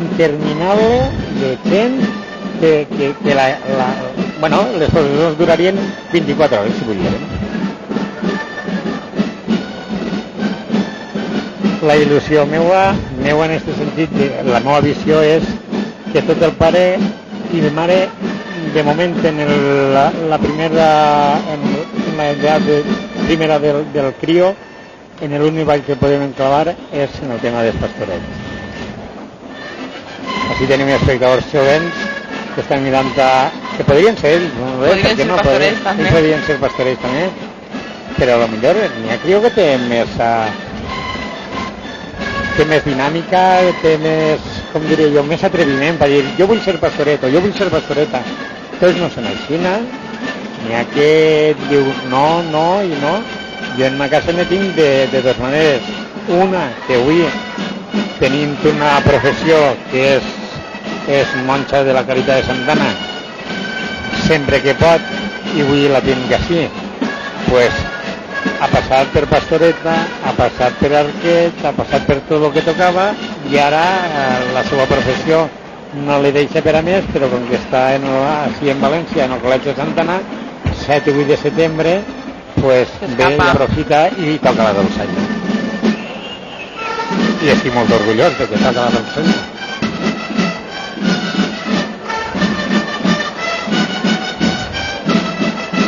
interminable de gent que bueno, les processions durarien 24 hores, si volien. La il·lusió meua en aquest sentit, la meva visió és que tot el pare i la mare, de moment, en la primera edat primera del crio, en l'únic ball que podem enclavar és en el tema dels pastorets. Així tenim espectadors jovents que estan mirant que podrien ser ells, podrien ser pastorets també. Podrien ser pastorets també, però potser n'hi ha crio que té més dinàmica, té més, com diré jo, més atreviment per dir jo vull ser pastoret o jo vull ser pastoreta. Tots no són així, n'hi ha que diu no i no. Jo en ma casa ne tinc de dues maneres. Una, que avui tenint una professió que és monja de la Caritat de Santa Anna, sempre que pot, i avui la tinc així, pues ha passat per pastoreta, ha passat per arquet, ha passat per tot el que tocava, i ara la seva professió no li deixa per a més, però com que està així en València, en el Col·legi de Santa Anna, 7 i 8 de setembre, pues ve i aprofita i toca la dolçaina. I estic molt orgullós de que toca la dolçaina.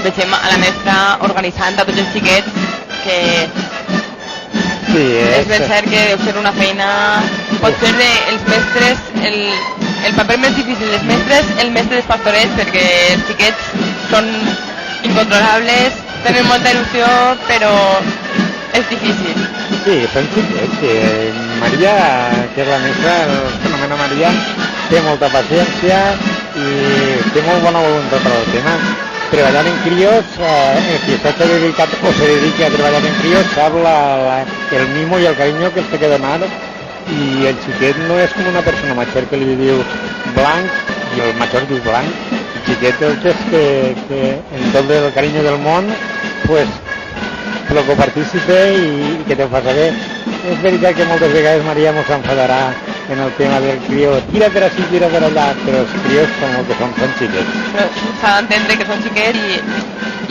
Vegem a la mestra organitzant a tots els xiquets que sí, és ben cert que deu ser una feina, pot ser dels mestres el paper més difícil dels mestres, el mestre dels pastorets, perquè els xiquets són incontrolables, tenen molta il·lusió, però és difícil. Sí, són xiquets. Maria, que és la mestra, el fenomen Maria, té molta paciència i té molt bona voluntat per al tema. Treballant en crios, el que s'ha dedicat o se dedica a treballar en crios sap el mimo i el carinyo que els té que donar, i el xiquet no és com una persona major que li diu blanc i el major diu blanc. El xiquet és que en tot el carinyo del món, pues, el que participe i que te ho fa saber. És veritat que moltes vegades Maria mos enfadarà en el tema del crió, tira per així, tira per allà, però els crios són el que són xiquets. Però s'ha d'entendre que són xiquets i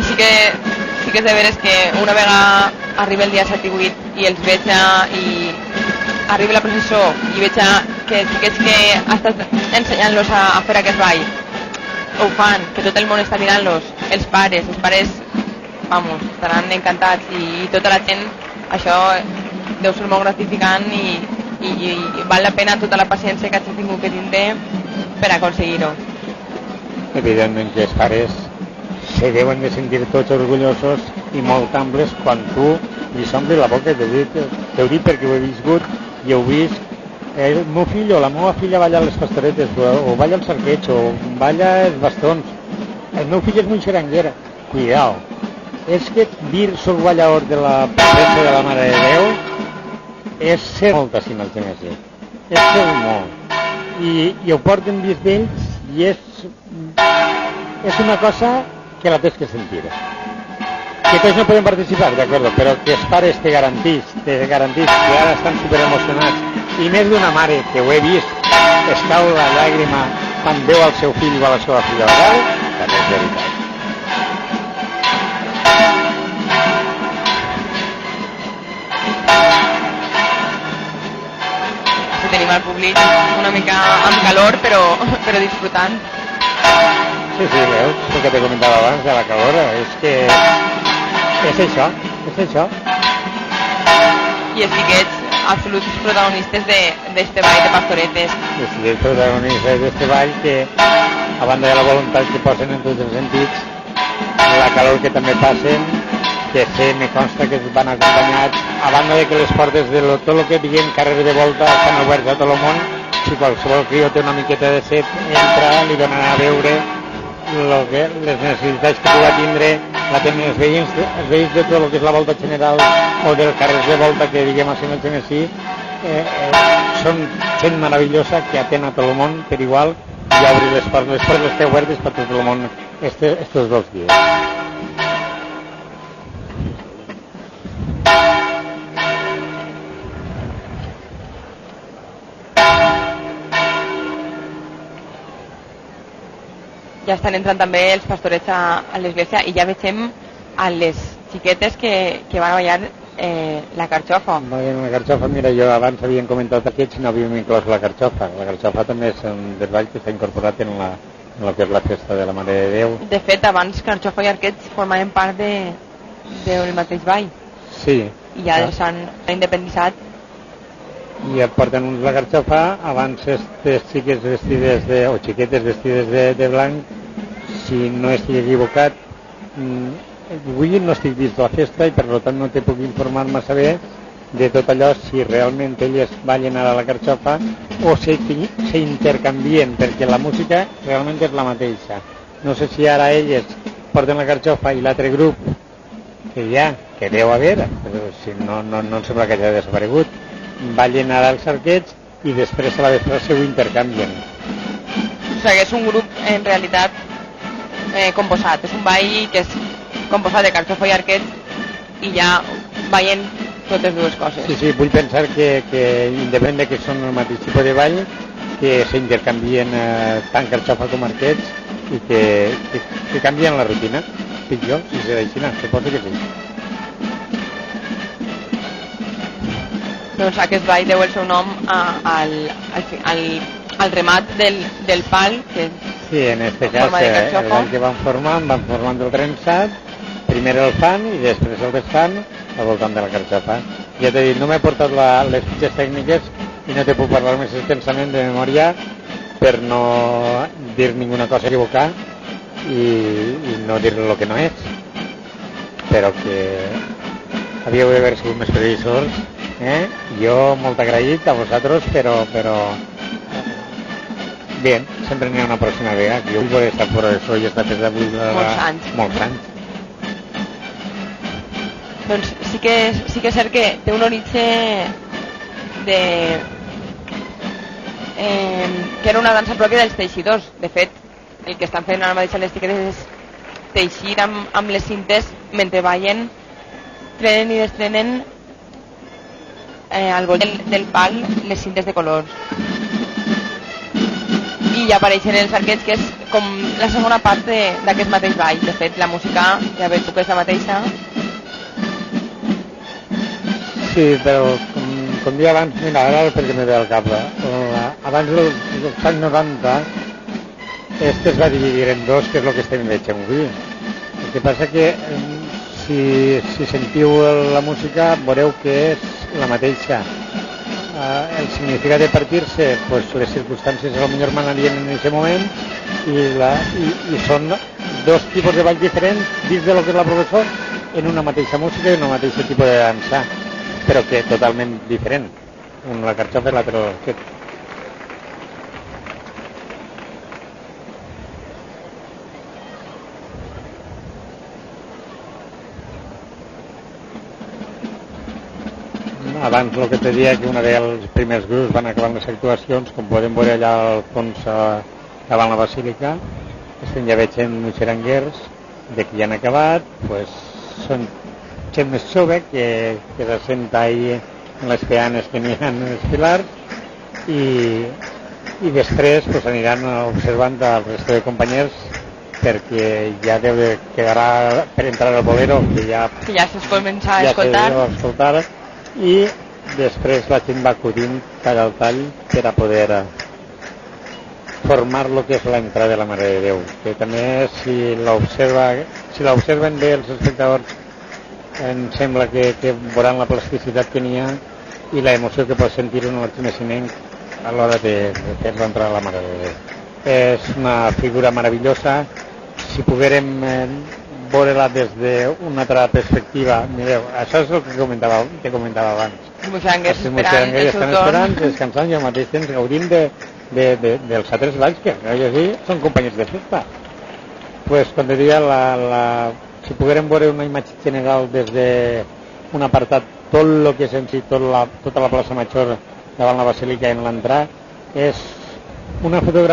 sí que és de veres que una vegada arriba el dia 7 i 8 i els veig i arriba la processó i veig que els xiquets que ha estat ensenyant-los a fer aquest ball ho fan, que tot el món està mirant-los, els pares, vamos, estaran encantats i tota la gent, això deu ser molt gratificant i val la pena tota la paciència que hagi tingut que tindre per aconseguir-ho. Evidentment que els pares se deuen de sentir tots orgullosos i molt amples quan tu li s'ompli la boca. T'ho dic perquè ho he viscut i ho he vist. El meu fill o la meva filla balla les pastoretes o balla els arquets o balla els bastons. El meu fill és molt xeranguera. Cuidao. És que dir soc ballador de la princesa de la Mare de Déu és ser molt així el que més és ser molt i ho porten dins d'ells i és una cosa que la tens que sentir, que tots no podem participar, d'acord, però que els pares te garantís que ara estan superemocionats i més d'una mare que ho he vist es cau la llàgrima quan veu al seu fill o a la seva filla oral, també és veritat. Tenim el públic una mica amb calor però disfrutant. Sí, veus, el que te comentava abans de la calor, és que és això. I els xiquets absoluts protagonistes d'este ball de pastoretes. Els xiquets protagonistes d'este ball que, a banda de la voluntat que posen en tots els sentits, la calor que també passen, que me consta que van acompanyats, a banda de que les portes de tot el que diguem carrer de volta estan oberts a tot el món, si qualsevol crió té una miqueta de set, entra, li donen a veure les necessitats que pugui tindre, la tenen els veïns de tot el que és la volta general o del carrer de volta que diguem així, són gent meravellosa que atén a tot el món per igual i obri les portes que obertes per tot el món estos 2 dies. ja estan entrant també els pastorets a l'església i ja veiem a les xiquetes que van a ballar la carxofa. La carxofa, mira, jo abans havien comentat aquests i no havíem inclòs la carxofa. La carxofa també és un dels balls que està incorporat en el que és la festa de la Mare de Déu. De fet, abans carxofa i arquets formaven part del mateix ball. Sí. I ja s'han independitzat. I et porten uns la carxofa, abans aquestes xiques vestides o xiquetes vestides de blanc, si no estic equivocat, avui no estic dins de la festa i per tant no te puc informar massa bé de tot allò, si realment elles ballen ara la carxofa o s'intercanvien, perquè la música realment és la mateixa. No sé si ara elles porten la carxofa i l'altre grup que deu haver, però si no em sembla que hagi desaparegut, ballen ara els arquets i després a la vesprada ho intercanvien. O sigui que és un grup en realitat composat, és un ball que és composat de carxofa i arquets i ja ballen totes dues coses. Sí, vull pensar que independent de que són el mateix tipus de ball, que s'intercanvien tant carxofa com arquets i que canvien la rutina. Dic jo, si serà així, suposo que sí. Doncs aquest ball deu el seu nom al remat del pal, que sí, en este cas el ball que van formant el trensat, primer el fan i després el desfan al voltant de la carxofa. Ja t'he dit, no m'he portat les fitxes tècniques i no te puc parlar més extensament de memòria per no dir ninguna cosa equivocada i no dir el que no és, però que havíeu d'haver sigut més previsors. Jo molt agraït a vosaltres, però bé, sempre n'hi ha una pròxima vegada. Jo vull estar fora d'això i estar fet avui molts anys. Doncs sí que és cert que té un origen que era una dansa pròpia dels teixidors. De fet, el que estan fent ara mateix a les xiquetes és teixir amb les cintes mentre ballen, trenen i destrenen al voltant del pal les cintes de colors. I ja apareixen els arquets, que és com la segona part d'aquest mateix ball. De fet, la música, ja veig que és la mateixa. Sí, però com dia abans, mira, ara perquè me ve al cap, abans dels anys 90 es va dividir en dos, que és el que estem veient avui. El que passa que si sentiu la música veureu que és la mateixa. El significat de partir-se, pues, les circumstàncies a lo millor manarien en aquest moment i són dos tipus de ball diferents dins de lo que és la professor en una mateixa música i en un mateix tipus de dansa, però que totalment diferent. Un la carxofa i l'altre l'arquet. Abans el que te deia que una dels primers grups van acabant les actuacions, com podem veure allà al fons davant la basílica, estem ja veient uns xeranguers de que ja han acabat, pues, són gent més jove que s'assenta ahí en les peanes que n'hi ha en els pilars i després pues, aniran observant el resto de companys perquè ja deu de quedarà per entrar al bolero que ja s'ha començat a escoltar i després la gent va acudint cada al tall per a poder formar lo que és l'entrada de la Mare de Déu, que també si l'observen bé els espectadors em sembla que veuran la plasticitat que n'hi ha i l'emoció que pot sentir un altimessinenc a l'hora de fer l'entrada a la Mare de Déu. És una figura meravellosa. Si poguérem veure-la des d'una altra perspectiva, mireu, això és el que te comentava abans. Els moixanguers estan esperant, descansant i al mateix temps gaudint dels altres balls que són companys de festa. Pues, com te diria, si poguérem veure una imatge general des d'un apartat, tot el que és en si, tota la plaça Major davant la basílica en l'entrada, és una fotografia